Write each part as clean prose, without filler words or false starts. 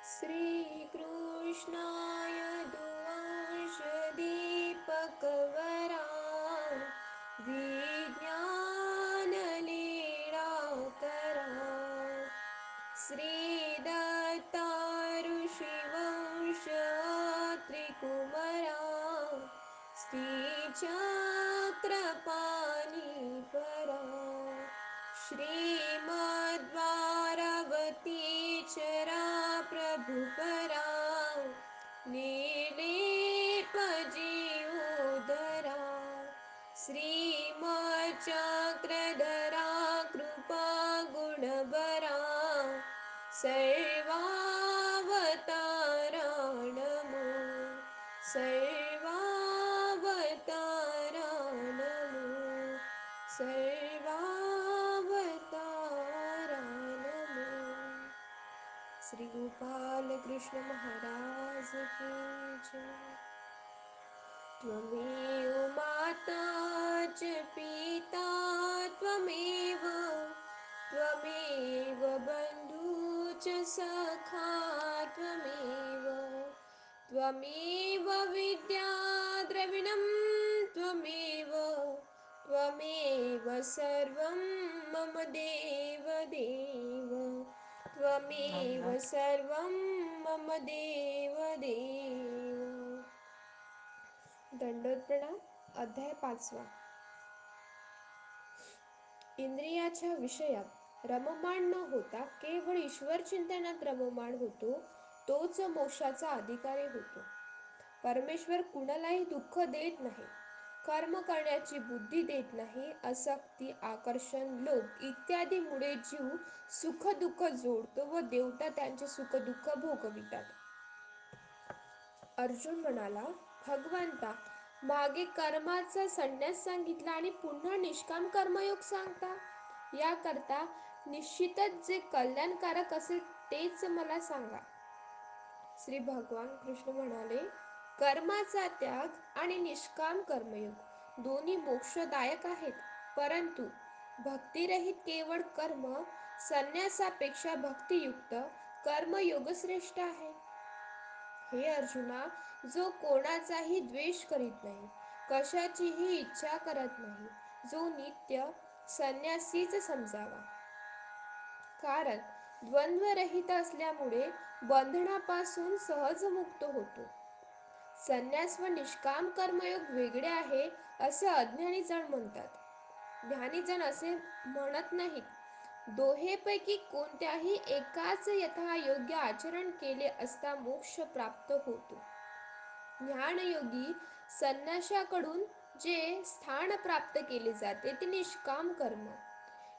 श्रीकृष्णाय दुवंशदीपकवरा विज्ञानलीलाकरा श्रीदत्ता ऋषिवंशत्रिकुमरा श्रीचक्रपाणिपरा श्रीमद्भारवती चरा प्रभुपरा निर्लेपजीवोदरा श्रीमच्चक्रधरा कृपा गुणबरा सर्वावतारा नमो सर्वावतारा नमो सर्वावतारा नमो। श्री गोपाल कृष्ण महाराज की जय। त्वमेव माता च पिता त्वमेव बन्धु च सखा त्वमेव विद्या द्रविणं त्वमेव सर्वं मम देवदेव त्वमेव सर्वं मम देवदेव। दंडोत प्रणाम। अध्याय 5. इंद्रियाच्या विषयात रममाण न होता केवळ ईश्वर चिंतनात रममाण होतो तोच मोक्षाचा अधिकारी होतो. परमेश्वर कुणालाही दुःख देत नाही, कर्म करण्याची बुद्धी देत नाही. आसक्ती, आकर्षण, लोभ इत्यादी मुळे जीव सुख दुःख जोडतो व देवता त्यांचे सुख दुःख भोगवितात. अर्जुन म्हणाला, भगवंता, मागे कर्माचा संन्यास सांगितला आणि पुन्हा निष्काम कर्मयोग सांगता. याकरता निश्चितच जे कल्याणकारक असेल तेच मला सांगा. श्री भगवान कृष्ण म्हणाले, कर्माचा त्याग आणि निष्काम कर्मयोग दोन्ही मोक्षदायक आहेत, परंतु भक्तिरहित केवळ कर्म संन्यासापेक्षा भक्तियुक्त कर्मयोग श्रेष्ठ आहे. हे अर्जुना, जो कोणाचाही द्वेष करीत नाही, कशाचीही इच्छा करत नाही, जो नित्य संन्यासीच समजावा. कारण द्वंद्वरहित असल्यामुळे बंधनापासून सहज मुक्त होतो. संन्यास व निष्काम कर्मयोग वेगळे आहे असे अज्ञानी जण म्हणतात. ज्ञानीजन असे म्हणत नाहीत. दोहेपैकी कोणत्याही एकाच यथायोग्य आचरण केले असता मोक्ष प्राप्त होतो. ज्ञानयोगी संन्याशाकडून जे स्थान प्राप्त केले जाते ते निष्काम कर्म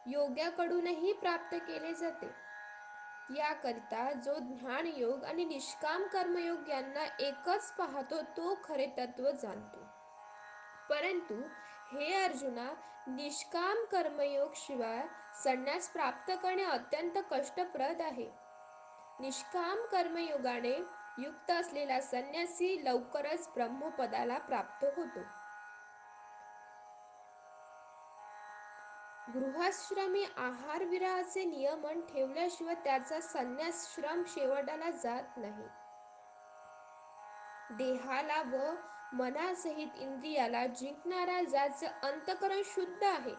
योग्याकडूनही प्राप्त केले जाते. याकरिता जो ज्ञानयोग आणि निष्काम कर्मयोग यांना एकच पाहतो तो खरे तत्व जाणतो. परंतु हे अर्जुना, निष्काम कर्मयोग शिवाय संन्यास प्राप्त करणे अत्यंत कष्टप्रद आहे. निष्काम कर्मयोगाने युक्त असलेला संन्यासी लवकरच ब्रह्मपदाला प्राप्त होतो. गृहस्थाश्रमी आहार विहाराचे नियमन ठेवल्याशिवाय त्याचा संन्यासश्रम शेवटाला जात नाही. देहाला व मनासहित इंद्रियाला जिंकणारा ज्याचे अंतःकरण शुद्ध आहे,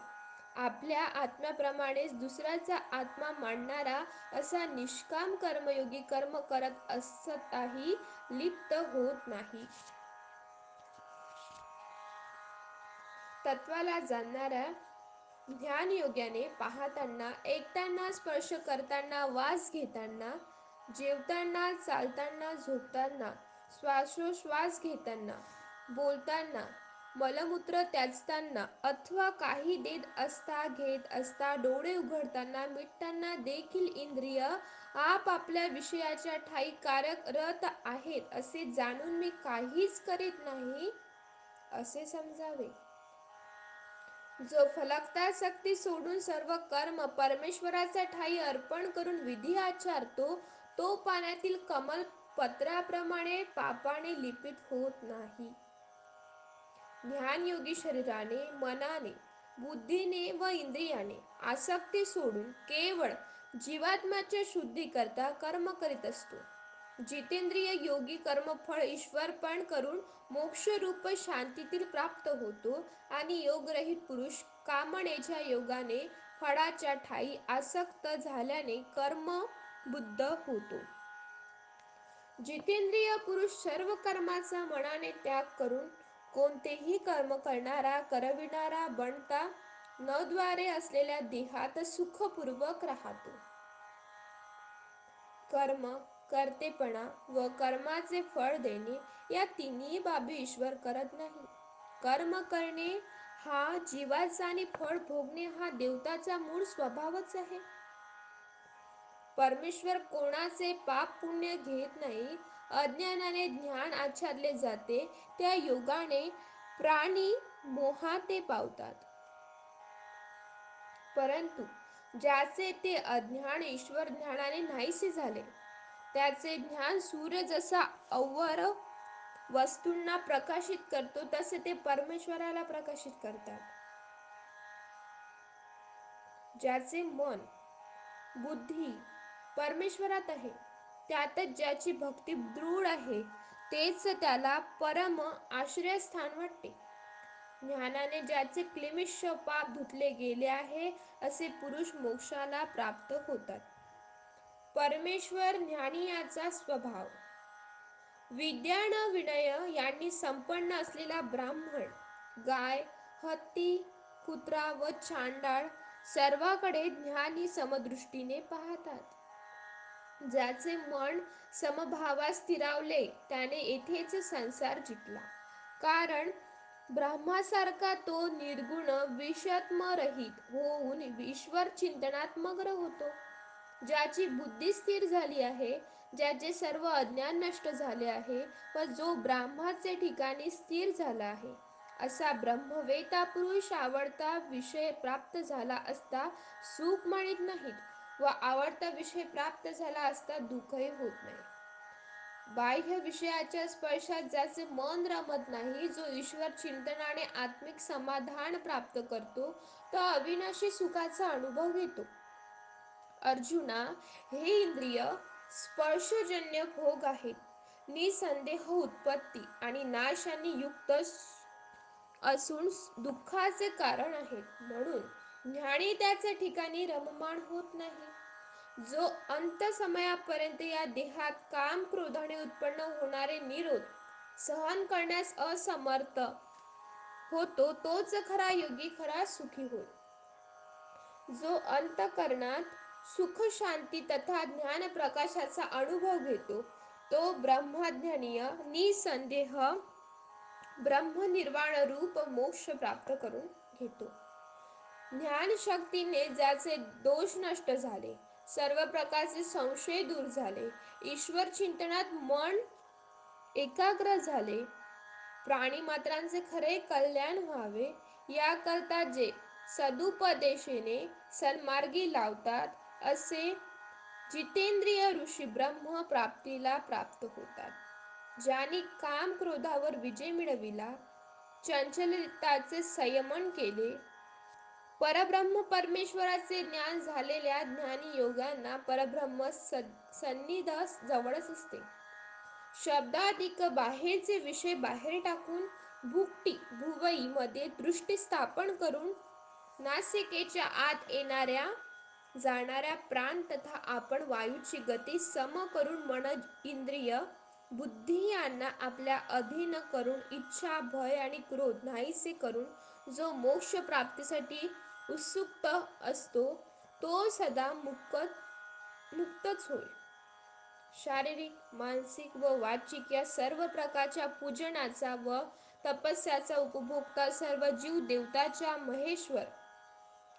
आपल्या आत्म्याप्रमाणेच दुसऱ्याचा आत्मा मानणारा असा निष्काम कर्मयोगी कर्म करत असताही लिप्त होत नाही. तत्वाला जाणणाऱ्या ध्यानयोग्याने पाहताना, ऐकताना, स्पर्श करताना, वास घेताना, जेवताना, चालताना, झोपताना, श्वासोश्वास घेताना, बोलताना, मलमूत्र त्याचताना अथवा काही देत असता, घेत असता, डोळे उघडताना, मिटताना देखील इंद्रिय आपापल्या विषयाच्या ठायी कार्यरत आहेत असे जाणून मी काहीच करीत नाही असे समजावे. जो फलासक्ती सोडून सर्व कर्म परमेश्वराच्या ठायी अर्पण करून विधी आचरतो तो पाण्यातील कमलपत्राप्रमाणे पापाने लिपित होत नाही. ध्यानयोगी शरीराने, मनाने, बुद्धीने व इंद्रियाने आसक्ती सोडून केवळ जीवात्म्याच्या शुद्धीकरता कर्म करीत असतो. जितेंद्रिय योगी कर्मफळ ईश्वरपण करून मोक्षरूप शांतीतील प्राप्त होतो आणि योगरहित पुरुष कामनेच्या योगाने फळाच्या ठायी आसक्त झाल्याने कर्मबुद्ध होतो. जितेंद्रिय पुरुष सर्व कर्माचा मनाने त्याग करून कोणतेही कर्म करणारा करविणारा बनता न द्वारे असलेल्या देहात सुखपूर्वक राहतो. कर्म, कर्तेपणा व कर्माचे फळ देणे या तिन्ही बाबी ईश्वर करत नाही. कर्म करणे हा जीवाचा आणि फळ भोगणे हा देवताचा मूळ स्वभावच आहे. परमेश्वर कोणाचे पाप पुण्य घेत नाही. अज्ञानाने ज्ञान आच्छादले जाते त्या योगाने प्राणी मोहाते पावतात. परंतु ज्याचे ते अज्ञान ईश्वर ज्ञानाने नाहीसे झाले, त्याचे ज्ञान सूर्य जसा अवर वस्तूंना प्रकाशित करतो तसे ते परमेश्वराला प्रकाशित करतात. ज्याचे मन, बुद्धी परमेश्वरात आहे, त्यातच ज्याची भक्ती दृढ आहे, तेच त्याला परम आश्रयस्थान वाटते. ज्ञानाने ज्याचे क्लेमिश पाप धुतले गेले आहे, असे पुरुष मोक्षाला प्राप्त होतात. परमेश्वर ज्ञानी याचा स्वभाव. विद्या न विनय यांनी संपन्न असलेला ब्राह्मण गाय, हत्ती, कुत्रा व चांडाळ सर्वाकडे ज्ञानी समदृष्टीने पाहतात. ज्याचे मन समभावात स्थिरावले त्याने येथेच संसार जिंकला. कारण ब्रह्मासारखा तो निर्गुण विषात्मरहित होऊन ईश्वर चिंतनात मग्न होतो. ज्याची बुद्धी स्थिर झाली आहे, ज्याचे सर्व अज्ञान नष्ट झाले आहे व जो ब्रह्माचे ठिकाणी स्थिर झाला आहे, असा ब्रह्मवेत्ता पुरुष आवडता विषय प्राप्त झाला असता सुख मानित नाहीत व आवडता विषय प्राप्त झाला असता दुःखही होत नाही. बाह्य विषयाच्या स्पर्शात ज्याचे मन रमत नाही, जो ईश्वर चिंतनाने आत्मिक समाधान प्राप्त करतो, तो अविनाशी सुखाचा अनुभव घेतो. अर्जुना, हे इंद्रिय स्पर्शजन्य भोग आहेत. निसंदेह उत्पत्ती आणि नाशाने युक्त असून दुःखाचे कारण आहेत. म्हणून ज्ञानी त्याच्या ठिकाणी रममाण होत नाही. जो अंत समयापर्यंत या देहात काम क्रोधाने उत्पन्न होणारे निरोध सहन करण्यास असमर्थ होतो, तोच खरा योगी, खरा सुखी होय. जो अंतःकरणात सुख शांती तथा ज्ञान प्रकाशाचा अनुभव घेतो, तो ब्रह्मज्ञानीय निसंदेह ब्रह्मनिर्वाण रूप मोक्ष प्राप्त करून घेतो. ज्ञान शक्तीने ज्याचे दोष नष्ट झाले, सर्व प्रकारचे संशय दूर झाले, ईश्वर चिंतनात मन एकाग्र झाले, प्राणीमात्रांचे खरे कल्याण व्हावे याकरता जे सदुपदेशेने सन्मार्गी लावतात, असे जितेंद्रिय ऋषी ब्रह्म प्राप्तीला प्राप्त होतात. ज्यांनी काम क्रोधावर विजय मिळविला, चंचलताचे संयमन केले, परब्रह्म परमेश्वराचे ज्ञान झालेल्या ज्ञानी योग्यांना परब्रह्म सन्निध जवळच असते. शब्दाधिक बाहेरचे विषय बाहेर टाकून भुक्टी भुवई मध्ये दृष्टी स्थापन करून नासिकेच्या आत येणाऱ्या जाणाऱ्या प्राण तथा आपण वायूची गती सम करून मन, इंद्रिय, बुद्धी यांना आपल्या अधीन करून इच्छा, भय आणि क्रोध नाहीसे करून जो मोक्ष प्राप्तीसाठी उत्सुक असतो, तो सदा मुक्तच होय. शारीरिक, मानसिक व वाचिक या सर्व प्रकारच्या पूजनाचा व तपस्याचा उपभोक्ता, सर्व जीव देवताच्या महेश्वर,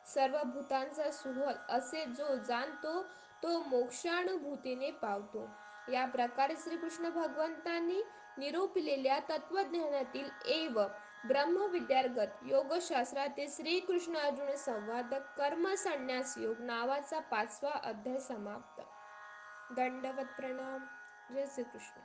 सर्व भूतांचा सुहल असे जो जाणतो, तो मोक्षानुभूतीने पावतो. या प्रकारे श्रीकृष्ण भगवंतांनी निरूपिलेल्या तत्वज्ञानातील एव ब्रह्मविद्यार्गत योगशास्त्रातील श्रीकृष्ण अर्जुन संवाद कर्मसन्यास योग नावाचा 5वा अध्याय समाप्त. दंडवत प्रणाम. जय श्री कृष्ण.